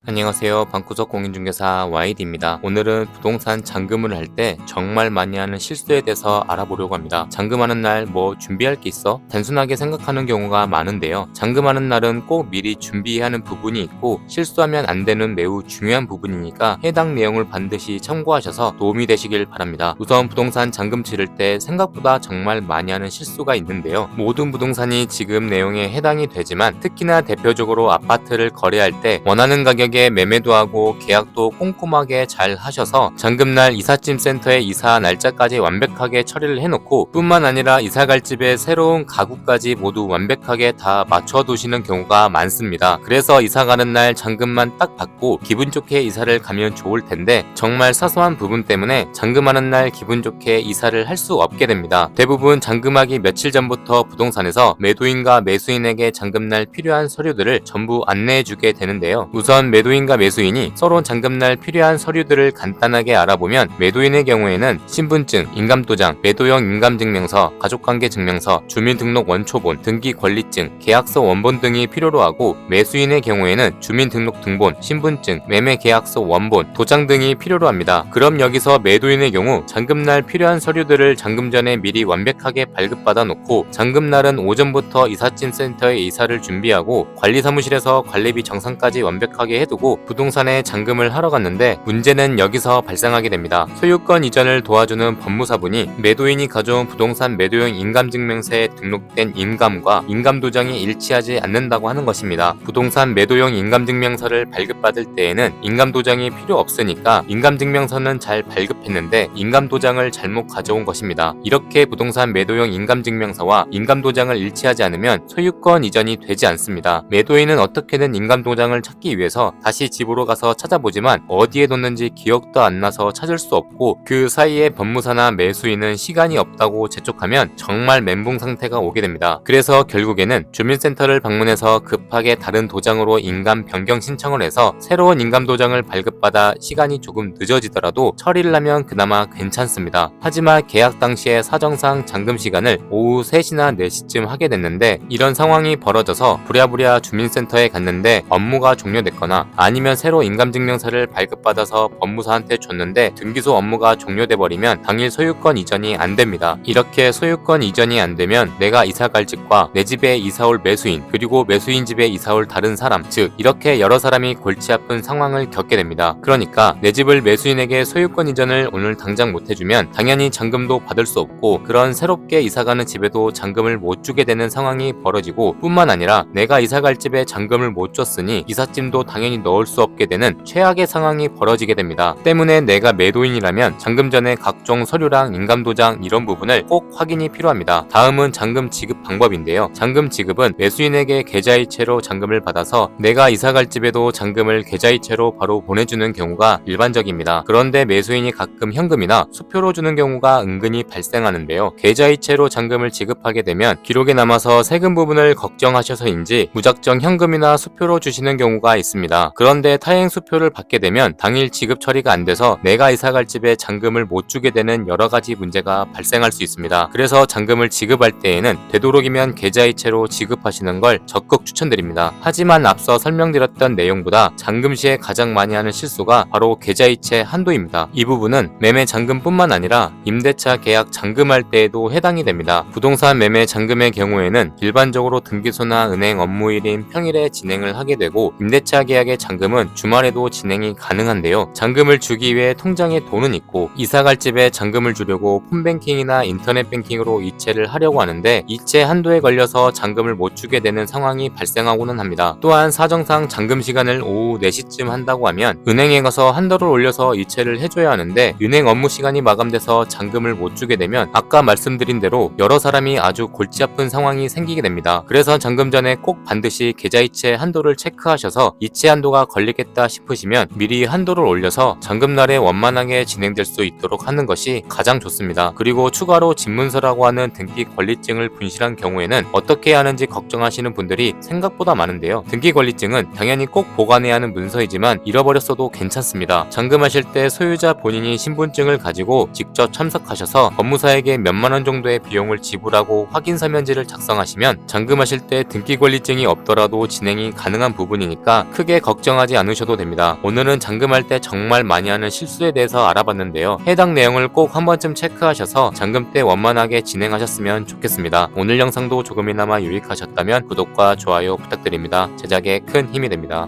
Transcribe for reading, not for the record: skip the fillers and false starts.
안녕하세요. 방구석 공인중개사 YD입니다. 오늘은 부동산 잔금을 할 때 정말 많이 하는 실수에 대해서 알아보려고 합니다. 잔금하는 날 뭐 준비할 게 있어? 단순하게 생각하는 경우가 많은데요. 잔금하는 날은 꼭 미리 준비해야 하는 부분이 있고 실수하면 안 되는 매우 중요한 부분이니까 해당 내용을 반드시 참고하셔서 도움이 되시길 바랍니다. 우선 부동산 잔금 치를 때 생각보다 정말 많이 하는 실수가 있는데요. 모든 부동산이 지금 내용에 해당이 되지만 특히나 대표적으로 아파트를 거래할 때 원하는 가격에 매매도 하고 계약도 꼼꼼하게 잘 하셔서 잔금날 이삿짐 센터에 이사 날짜까지 완벽하게 처리를 해놓고 뿐만 아니라 이사갈 집에 새로운 가구까지 모두 완벽하게 다 맞춰두시는 경우가 많습니다. 그래서 이사가는 날 잔금만 딱 받고 기분 좋게 이사를 가면 좋을 텐데 정말 사소한 부분 때문에 잔금하는 날 기분 좋게 이사를 할 수 없게 됩니다. 대부분 잔금하기 며칠 전부터 부동산에서 매도인과 매수인에게 잔금날 필요한 서류들을 전부 안내해주게 되는데요. 우선 매도인과 매수인이 서로 잔금날 필요한 서류들을 간단하게 알아보면 매도인의 경우에는 신분증, 인감도장, 매도형 인감증명서, 가족관계증명서, 주민등록 원초본, 등기권리증, 계약서 원본 등이 필요로 하고 매수인의 경우에는 주민등록등본, 신분증, 매매계약서 원본, 도장 등이 필요로 합니다. 그럼 여기서 매도인의 경우 잔금날 필요한 서류들을 잔금 전에 미리 완벽하게 발급받아 놓고 잔금날은 오전부터 이삿짐 센터에 이사를 준비하고 관리사무실에서 관리비 정산까지 완벽하게 해두고 부동산에 잔금을 하러 갔는데 문제는 여기서 발생하게 됩니다. 소유권 이전을 도와주는 법무사분이 매도인이 가져온 부동산 매도용 인감증명서에 등록된 인감과 인감도장이 일치하지 않는다고 하는 것입니다. 부동산 매도용 인감증명서를 발급받을 때에는 인감도장이 필요 없으니까 인감증명서는 잘 발급했는데 인감도장을 잘못 가져온 것입니다. 이렇게 부동산 매도용 인감증명서와 인감도장을 일치하지 않으면 소유권 이전이 되지 않습니다. 매도인은 어떻게든 인감도장을 찾기 위해서 다시 집으로 가서 찾아보지만 어디에 뒀는지 기억도 안 나서 찾을 수 없고 그 사이에 법무사나 매수인은 시간이 없다고 재촉하면 정말 멘붕 상태가 오게 됩니다. 그래서 결국에는 주민센터를 방문해서 급하게 다른 도장으로 인감 변경 신청을 해서 새로운 인감 도장을 발급받아 시간이 조금 늦어지더라도 처리를 하면 그나마 괜찮습니다. 하지만 계약 당시에 사정상 잔금 시간을 오후 3시나 4시쯤 하게 됐는데 이런 상황이 벌어져서 부랴부랴 주민센터에 갔는데 업무가 종료됐거나 아니면 새로 인감증명서를 발급받아서 법무사한테 줬는데 등기소 업무가 종료돼 버리면 당일 소유권 이전이 안 됩니다. 이렇게 소유권 이전이 안 되면 내가 이사갈 집과 내 집에 이사올 매수인 그리고 매수인 집에 이사올 다른 사람 즉 이렇게 여러 사람이 골치 아픈 상황을 겪게 됩니다. 그러니까 내 집을 매수인에게 소유권 이전을 오늘 당장 못 해주면 당연히 잔금도 받을 수 없고 그런 새롭게 이사가는 집에도 잔금을 못 주게 되는 상황이 벌어지고 뿐만 아니라 내가 이사갈 집에 잔금을 못 줬으니 이삿짐도 당연히 넣을 수 없게 되는 최악의 상황이 벌어지게 됩니다. 때문에 내가 매도인이라면 잔금 전에 각종 서류랑 인감도장 이런 부분을 꼭 확인이 필요합니다. 다음은 잔금 지급 방법인데요. 잔금 지급은 매수인에게 계좌이체로 잔금을 받아서 내가 이사갈 집에도 잔금을 계좌이체로 바로 보내주는 경우가 일반적입니다. 그런데 매수인이 가끔 현금이나 수표로 주는 경우가 은근히 발생하는데요. 계좌이체로 잔금을 지급하게 되면 기록에 남아서 세금 부분을 걱정하셔서인지 무작정 현금이나 수표로 주시는 경우가 있습니다. 그런데 타행 수표를 받게 되면 당일 지급 처리가 안 돼서 내가 이사갈 집에 잔금을 못 주게 되는 여러 가지 문제가 발생할 수 있습니다. 그래서 잔금을 지급할 때에는 되도록이면 계좌이체로 지급하시는 걸 적극 추천드립니다. 하지만 앞서 설명드렸던 내용보다 잔금 시에 가장 많이 하는 실수가 바로 계좌이체 한도입니다. 이 부분은 매매 잔금뿐만 아니라 임대차 계약 잔금할 때에도 해당이 됩니다. 부동산 매매 잔금의 경우에는 일반적으로 등기소나 은행 업무일인 평일에 진행을 하게 되고 임대차 계약의 잔금은 주말에도 진행이 가능한데요. 잔금을 주기 위해 통장에 돈은 있고 이사갈 집에 잔금을 주려고 폰뱅킹이나 인터넷 뱅킹으로 이체를 하려고 하는데 이체 한도에 걸려서 잔금을 못 주게 되는 상황이 발생하고는 합니다. 또한 사정상 잔금 시간을 오후 4시쯤 한다고 하면 은행에 가서 한도를 올려서 이체를 해줘야 하는데 은행 업무 시간이 마감돼서 잔금을 못 주게 되면 아까 말씀드린 대로 여러 사람이 아주 골치 아픈 상황이 생기게 됩니다. 그래서 잔금 전에 꼭 반드시 계좌이체 한도를 체크하셔서 이체 한도가 걸리겠다 싶으시면 미리 한도를 올려서 잔금날에 원만하게 진행될 수 있도록 하는 것이 가장 좋습니다. 그리고 추가로 집문서라고 하는 등기 권리증을 분실한 경우에는 어떻게 해야 하는지 걱정하시는 분들이 생각보다 많은데요. 등기 권리증은 당연히 꼭 보관해야 하는 문서이지만 잃어버렸어도 괜찮습니다. 잔금하실 때 소유자 본인이 신분증을 가지고 직접 참석하셔서 법무사에게 몇만 원 정도의 비용을 지불하고 확인서면지를 작성하시면 잔금하실 때 등기 권리증이 없더라도 진행이 가능한 부분이니까 크게 걱정 걱정하지 않으셔도 됩니다. 오늘은 잔금할 때 정말 많이 하는 실수에 대해서 알아봤는데요. 해당 내용을 꼭 한 번쯤 체크하셔서 잔금 때 원만하게 진행하셨으면 좋겠습니다. 오늘 영상도 조금이나마 유익하셨다면 구독과 좋아요 부탁드립니다. 제작에 큰 힘이 됩니다.